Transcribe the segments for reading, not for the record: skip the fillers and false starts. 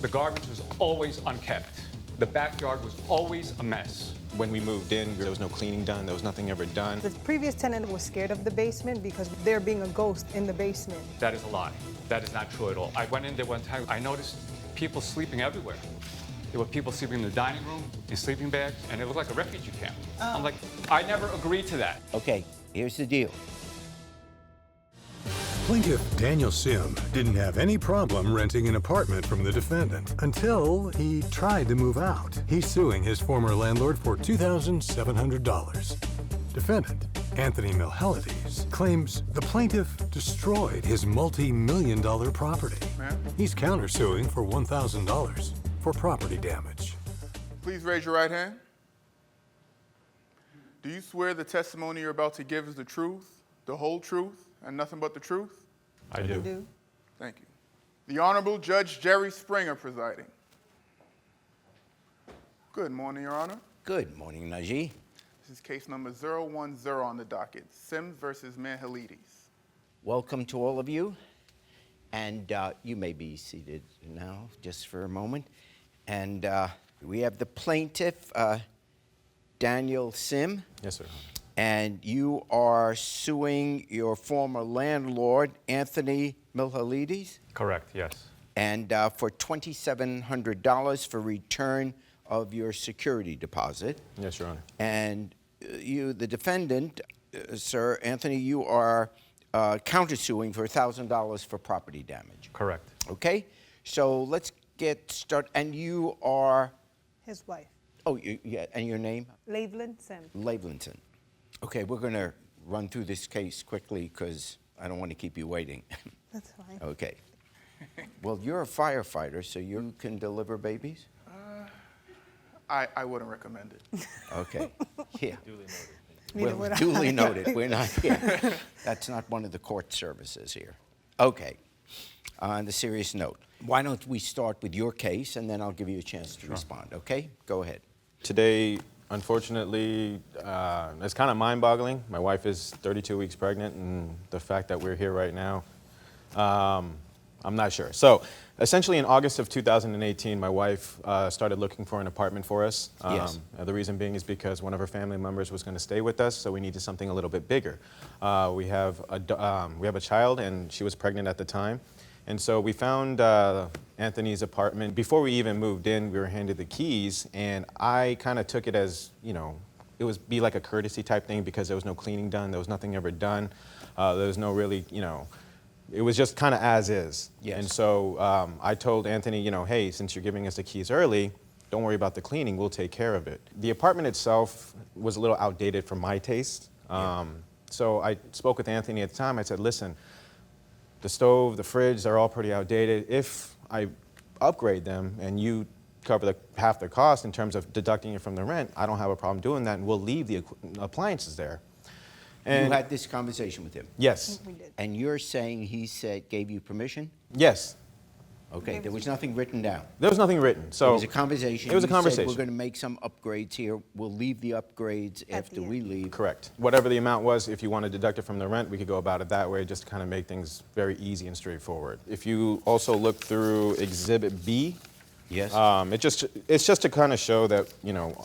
The garbage was always unkept. The backyard was always a mess. When we moved in, there was no cleaning done. There was nothing ever done. The previous tenant was scared of the basement because there being a ghost in the basement. That is a lie. That is not true at all. I went in there one time, I noticed people sleeping everywhere. There were people sleeping in the dining room, in sleeping bags, and it looked like a refugee camp. I'm like, I never agreed to that. Okay, here's the deal. Plaintiff Daniel Sim didn't have any problem renting an apartment from the defendant until he tried to move out. He's suing his former landlord for $2,700. Defendant Anthony Milhelides claims the plaintiff destroyed his multi-million-dollar property. He's countersuing for $1,000 for property damage. Please raise your right hand. Do you swear the testimony you're about to give is the truth, the whole truth, and nothing but the truth? I do. Thank you. The Honorable Judge Jerry Springer presiding. Good morning, Your Honor. Good morning, Najee. This is case number 010 on the docket, Sims versus Milhelides. Welcome to all of you. And you may be seated now, just for a moment. And we have the plaintiff, Daniel Sim. Yes, sir. And you are suing your former landlord, Anthony Milhelides. Correct, yes. And for $2,700 for return of your security deposit. Yes, Your Honor. And you, the defendant, sir, Anthony, you are countersuing for $1,000 for property damage. Correct. Okay? So let's get started. And you are? His wife. Oh, yeah. And your name? Leivelyn Sim. Leivelyn. Okay, we're going to run through this case quickly because I don't want to keep you waiting. That's fine. Okay. Well, you're a firefighter, so you can deliver babies? I wouldn't recommend it. Okay. Yeah. Neither would I. Duly noted. We're not here. That's not one of the court services here. Okay. On the serious note, why don't we start with your case, and then I'll give you a chance to respond, okay? Go ahead. Today, unfortunately, it's kind of mind-boggling. My wife is 32 weeks pregnant, and the fact that we're here right now, I'm not sure. So, essentially, in August of 2018, my wife started looking for an apartment for us. Yes. The reason being is because one of her family members was going to stay with us, so we needed something a little bit bigger. We have a child, and she was pregnant at the time. And so we found Anthony's apartment. Before we even moved in, we were handed the keys, and I kind of took it as, it would be like a courtesy type thing because there was no cleaning done, there was nothing ever done, there was no really, it was just kind of as is. Yes. And so I told Anthony, hey, since you're giving us the keys early, don't worry about the cleaning, we'll take care of it. The apartment itself was a little outdated for my taste. So I spoke with Anthony at the time. I said, listen, the stove, the fridge, they're all pretty outdated. If I upgrade them and you cover half the cost in terms of deducting it from the rent, I don't have a problem doing that, and we'll leave the appliances there. And you had this conversation with him? Yes. We did. And you're saying he gave you permission? Yes. Okay, there was nothing written down. There was nothing written. So It was a conversation. It was a You said, conversation. we're going to make some upgrades here. We'll leave the upgrades after we leave. Correct. Whatever the amount was, if you want to deduct it from the rent, we could go about it that way, just to kind of make things very easy and straightforward. If you also look through Exhibit B, Yes. it's just to kind of show that,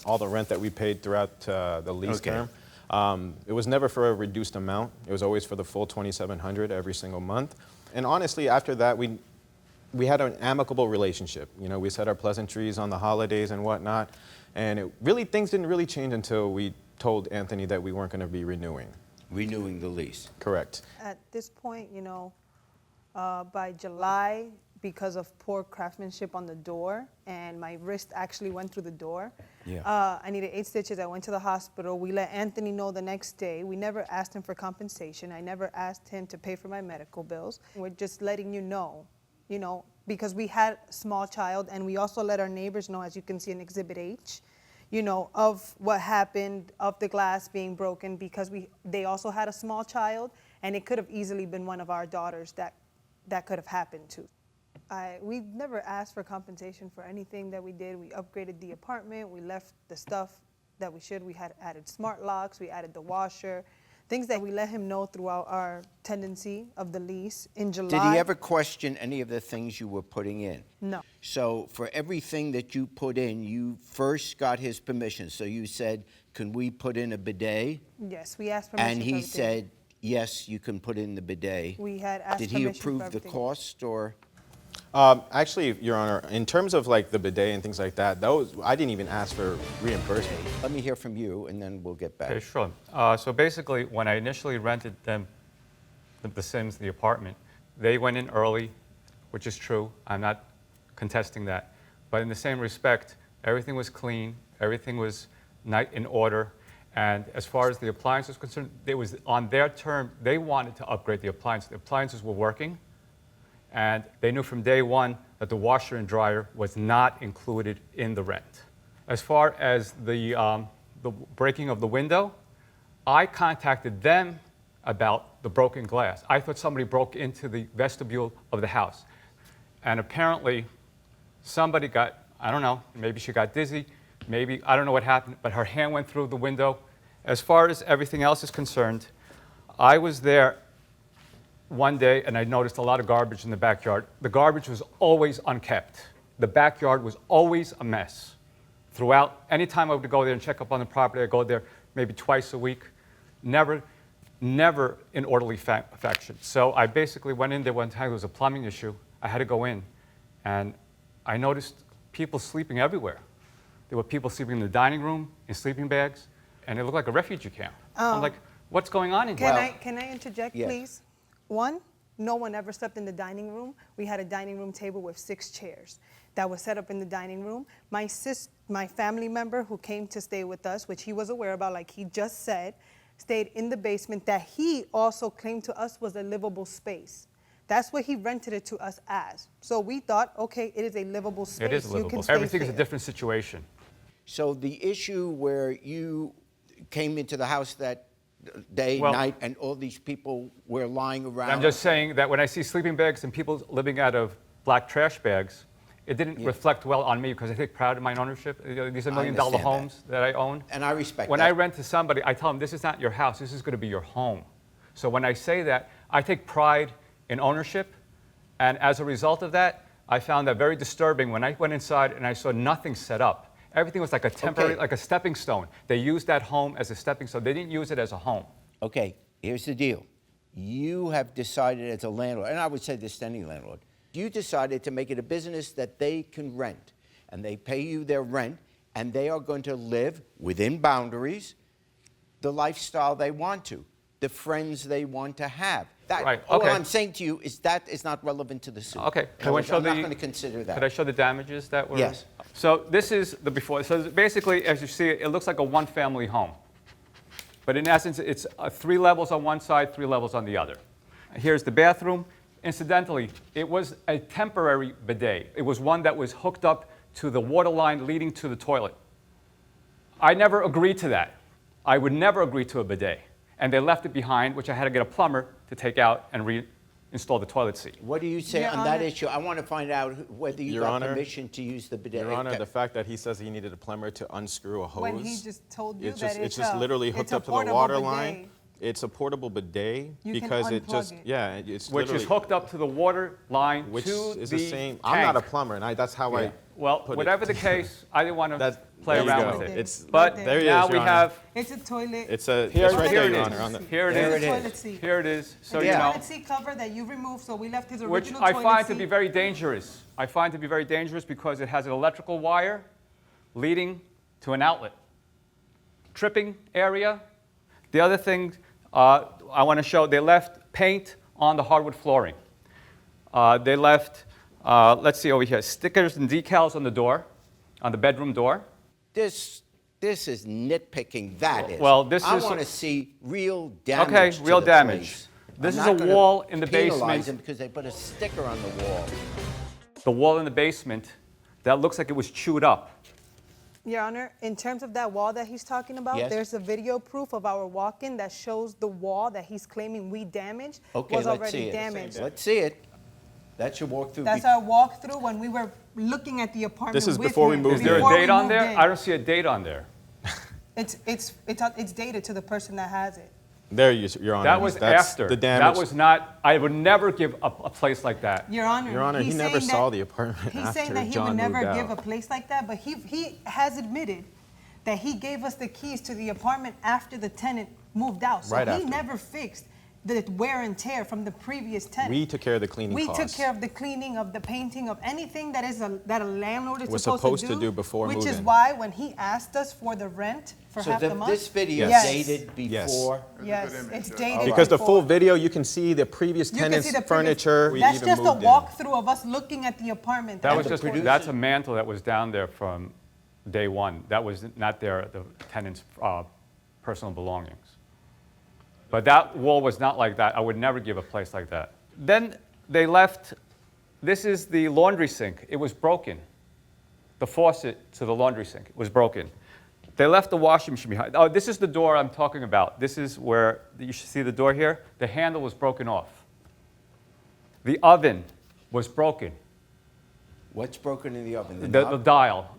all the rent that we paid throughout the lease term. It was never for a reduced amount. It was always for the full $2,700 every single month. And honestly, after that, we had an amicable relationship. We said our pleasantries on the holidays and whatnot, and things didn't really change until we told Anthony that we weren't going to be renewing. Renewing the lease. Correct. At this point, by July, because of poor craftsmanship on the door, and my wrist actually went through the door. Yeah. I needed 8 stitches. I went to the hospital. We let Anthony know the next day. We never asked him for compensation. I never asked him to pay for my medical bills. We're just letting you know, because we had a small child, and we also let our neighbors know, as you can see in Exhibit H, of what happened, of the glass being broken, because they also had a small child, and it could have easily been one of our daughters that could have happened to. We never asked for compensation for anything that we did. We upgraded the apartment. We left the stuff that we should. We had added smart locks. We added the washer. things that we let him know throughout our tenancy of the lease in July. Did he ever question any of the things you were putting in? No. So for everything that you put in, you first got his permission. So you said, can we put in a bidet? Yes, we asked permission And for he everything. said, yes, you can put in the bidet. We had asked Did permission he for approve the everything. cost or? Actually, Your Honor, in terms of like the bidet and things like that, those I didn't even ask for reimbursement. Let me hear from you and then we'll get back. Okay, sure. So basically, when I initially rented them, the Sims, the apartment, they went in early, which is true. I'm not contesting that. But in the same respect, everything was clean, everything was in order. And as far as the appliance was concerned, it was on their term, they wanted to upgrade the appliance. The appliances were working. And they knew from day one that the washer and dryer was not included in the rent. As far as the breaking of the window, I contacted them about the broken glass. I thought somebody broke into the vestibule of the house. And apparently, somebody got, I don't know, maybe she got dizzy, maybe, I don't know what happened, but her hand went through the window. As far as everything else is concerned, I was there one day and I noticed a lot of garbage in the backyard. The garbage was always unkept. The backyard was always a mess. Throughout, anytime I would go there and check up on the property, I'd go there maybe twice a week. Never in orderly fashion. So I basically went in there one time, it was a plumbing issue. I had to go in and I noticed people sleeping everywhere. There were people sleeping in the dining room, in sleeping bags, and it looked like a refugee camp. I'm like, what's going on in here? Can I interject, Yes. please? One, no one ever slept in the dining room. We had a dining room table with 6 chairs that was set up in the dining room. My family member who came to stay with us, which he was aware about, like he just said, stayed in the basement that he also claimed to us was a livable space. That's what he rented it to us as. So we thought, okay, it is a livable space. It is You livable. can stay Everything is a there. different situation. So the issue where you came into the house that day, Well- night, and all these people were lying around. I'm just saying that when I see sleeping bags and people living out of black trash bags, it didn't reflect well on me because I take pride in my ownership. These are $1 million understand that. homes that I own. And I respect When that. I rent to somebody, I tell them, this is not your house, this is going to be your home. So when I say that, I take pride in ownership. And as a result of that, I found that very disturbing when I went inside and I saw nothing set up. Everything was like a temporary, Okay. like a stepping stone. They used that home as a stepping stone. They didn't use it as a home. Okay, here's the deal. You have decided as a landlord, and I would say this to any landlord, you decided to make it a business that they can rent, and they pay you their rent, and they are going to live within boundaries the lifestyle they want to, the friends they want to have. That, Right, all okay. I'm saying to you is that is not relevant to the suit. Okay. I'm not going to consider that. Could I show the damages that were? Yes. So this is the before. So basically, as you see, it looks like a one-family home. But in essence, it's 3 levels on one side, 3 levels on the other. Here's the bathroom. Incidentally, it was a temporary bidet. It was one that was hooked up to the water line leading to the toilet. I never agreed to that. I would never agree to a bidet. And they left it behind, which I had to get a plumber to take out and reinstall the toilet seat. What do you say Your on that Honor- issue? I want to find out whether you Your got Honor- permission to use the bidet. Your Honor, Okay. the fact that he says he needed a plumber to unscrew a hose. When he just told you it's that just, it's just a- literally it's hooked a up to the portable water bidet. line. It's a portable bidet You can because it just, unplug it. yeah, it's Which is literally- hooked up to the water line which to is the the same. I'm not a tank. plumber, and that's how I Well, put whatever it. the case, I didn't want to That- play there you around go. with it. It's- But there he now is, we Your Honor. have, It's a toilet. It's a. Here- it's right here there, it Your is. Honor. On the, here it There is. it is. Toilet seat. Here it is. So, It's you a know, toilet seat cover that you removed, so we left his which original I toilet find to seat. be very dangerous. I find to be very dangerous because it has an electrical wire leading to an outlet. Tripping area. The other thing I want to show, they left paint on the hardwood flooring. They left, let's see over here, stickers and decals on the door, on the bedroom door. This is nitpicking. That is. Well, this I is- want to see real damage. Okay, to real the damage. place. This I'm is not a gonna wall in the penalize basement. them because they put a sticker on the wall. The wall in the basement that looks like it was chewed up. Your Honor, in terms of that wall that he's talking about, Yes. there's a video proof of our walk-in that shows the wall that he's claiming we damaged Okay, was let's already see it. damaged. Let's see it. That's your walkthrough. That's our walkthrough when we were looking at the apartment. This is with before we him, moved Is there a before we date on moved there? in. I don't see a date on there. It's dated to the person that has it. There, Your Honor. That was That's after. the damage. That was not, I would never give a place like that. Your Honor, Your Honor, he he's never saying saw that- the apartment He's after saying that he John would never moved give a out. place like that, but he has admitted that he gave us the keys to the apartment after the tenant moved out. So Right he after. never fixed the wear and tear from the previous tenant. We took care of the cleaning We costs. took care of the cleaning, of the painting, of anything that that a landlord is Was supposed supposed to do before which is move-in. why when he asked us for the rent for So half the month. this video Yes. dated Yes. before? Yes, Good image, it's yeah. dated Because the before. full video, you can see the previous You can tenant's see the previous- furniture. We That's even just a moved in. walkthrough of us looking at the apartment. That was the just, producer- that's a mantle that was down there from day one. That was not the tenant's personal belongings. But that wall was not like that. I would never give a place like that. Then they left, this is the laundry sink. It was broken. The faucet to the laundry sink was broken. They left the washing machine behind. Oh, this is the door I'm talking about. This is where, you should see the door here. The handle was broken off. The oven was broken. What's broken in the oven? The knob? dial,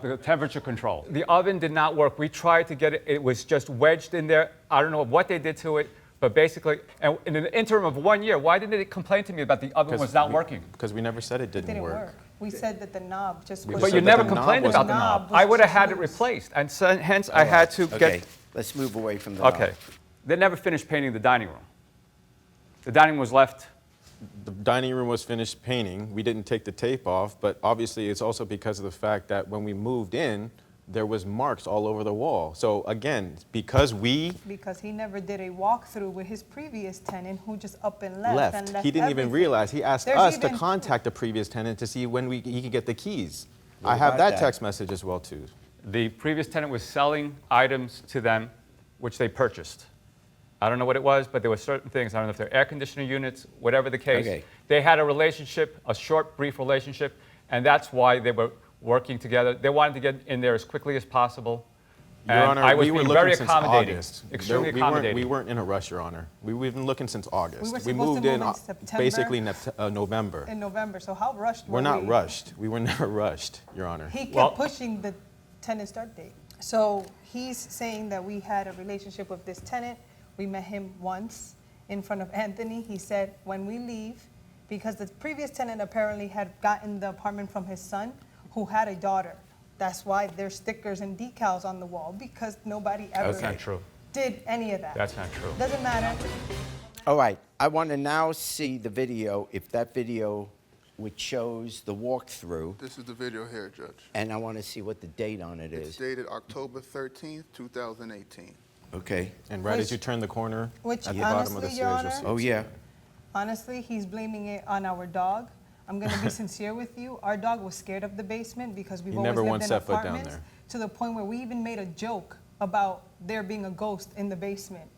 the temperature control. The oven did not work. We tried to get it, it was just wedged in there. I don't know what they did to it, but basically, and in an interim of 1 year, why didn't they complain to me about the oven was not working? Because we never said it It didn't, didn't work. We said that the knob just was. But you said that never the knob complained wasn't about the the knob. knob. was I would have just had it loose. replaced, and so, hence I had to Okay, get, let's move away from the okay. knob. They never finished painting the dining room. The dining room was left. The dining room was finished painting. We didn't take the tape off, but obviously it's also because of the fact that when we moved in, there was marks all over the wall. So again, because we Because he never did a walkthrough with his previous tenant who just up and left. And left, left he didn't even everything. realize. He asked There's us to even- contact the previous tenant to see when he could get the keys. What I have about that that? text message as well too. The previous tenant was selling items to them, which they purchased. I don't know what it was, but there were certain things. I don't know if they're air conditioning units, whatever the case. Okay. They had a relationship, a short, brief relationship, and that's why they were working together. They wanted to get in there as quickly as possible. Your And Honor, I was we were being looking very since accommodating, August. extremely We accommodating. weren't in a rush, Your Honor. We've been looking since August. We were We supposed moved to in move in September. basically November. In November, so how rushed were We're not we? rushed. We were never rushed, Your Honor. He kept Well- pushing the tenant start date. So he's saying that we had a relationship with this tenant. We met him once in front of Anthony. He said, when we leave, because the previous tenant apparently had gotten the apartment from his son, who had a daughter. That's why there's stickers and decals on the wall, because nobody ever That's not true. did any of that. That's not true. Doesn't matter. All right, I want to now see the video, if that video which shows the walkthrough, This is the video here, Judge. and I want to see what the date on it It's is. dated October 13th, 2018. Okay. And right as Which- you turn the corner, which at the bottom of the honestly, Your stairs, you'll Honor- see. Oh, yeah. Honestly, he's blaming it on our dog. I'm gonna be sincere with you. Our dog was scared of the basement because we've He always never lived once in set foot down apartments. there. To the point where we even made a joke about there being a ghost in the basement,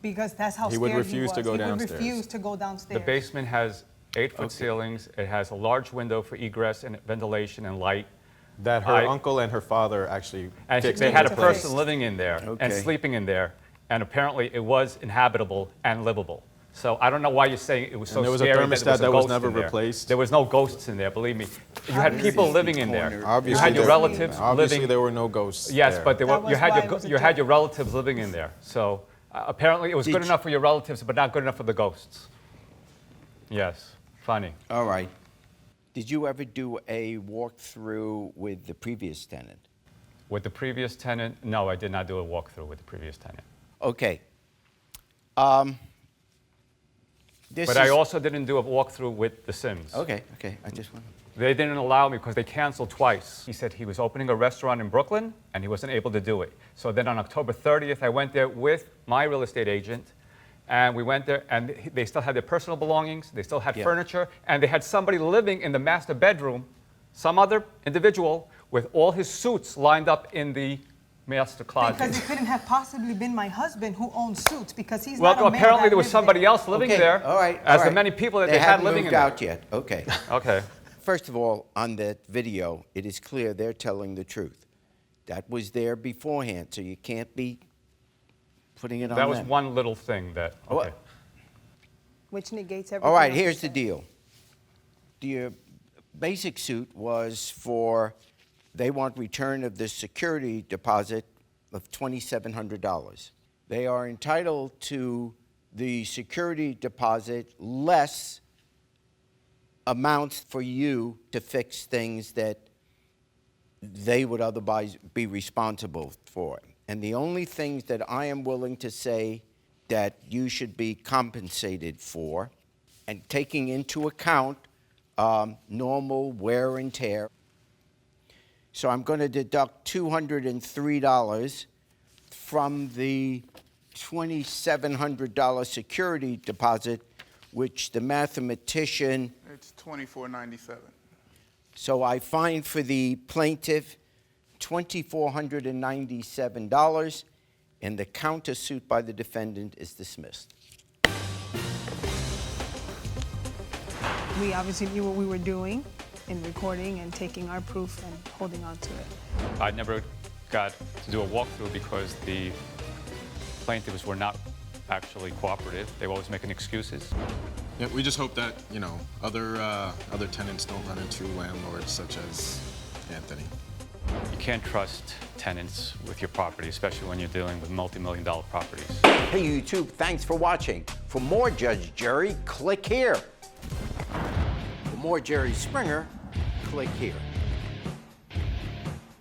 because that's how He scared would he refuse was. to go He downstairs. would refuse to go The downstairs. basement has 8-foot Okay. ceilings. It has a large window for egress and ventilation and light. That her I- uncle and her father actually And fixed they and had a replaced. person living in there and Okay. sleeping in there, and apparently it was inhabitable and livable. So I don't know why you're saying it was so And there was a scary that there thermostat was a that was ghost never in there. replaced. There was no ghosts in there, believe me. You had people living in there. You Obviously, had your there- relatives Obviously, living. there were no ghosts. Yes, there. but there That were, you was had why your it was a you had joke. your relatives living in there. So apparently it was Did good you- enough for your relatives, but not good enough for the ghosts. Yes, funny. All right. Did you ever do a walkthrough with the previous tenant? With the previous tenant, no, I did not do a walkthrough with the previous tenant. Okay. This But I is- also didn't do a walkthrough with the Sims. Okay, okay, I just want. They didn't allow me because they canceled twice. He said he was opening a restaurant in Brooklyn and he wasn't able to do it. So then on October 30th, I went there with my real estate agent and we went there and they still had their personal belongings, they still had Yeah. furniture, and they had somebody living in the master bedroom, some other individual with all his suits lined up in the master closet. Because it couldn't have possibly been my husband who owns Suits, because he's Well, not a man apparently that there was lived somebody there. else living Okay, there, all right. as all the right. many people that they had hadn't living in moved there. out yet. Okay. Okay. First of all, on that video, it is clear they're telling the truth. That was there beforehand, so you can't be putting it on That was them. one little thing that, Oh, okay. Which negates everything. All right, else here's he the said. deal. The basic suit was for, they want return of the security deposit of $2,700. they are entitled to the security deposit less amounts for you to fix things that they would otherwise be responsible for. And the only things that I am willing to say that you should be compensated for, and taking into account normal wear and tear. So I'm going to deduct $203 from the $2,700 security deposit, which the mathematician. It's $2,497. So I find for the plaintiff $2,497, and the countersuit by the defendant is dismissed. We obviously knew what we were doing in recording and taking our proof and holding on to it. I never got to do a walkthrough because the plaintiffs were not actually cooperative. They were always making excuses. Yeah, we just hope that, you know, other tenants don't run into landlords such as Anthony. You can't trust tenants with your property, especially when you're dealing with multi-million-dollar properties. Hey, YouTube, thanks for watching. For more Judge Jerry, click here. For more Jerry Springer, click here.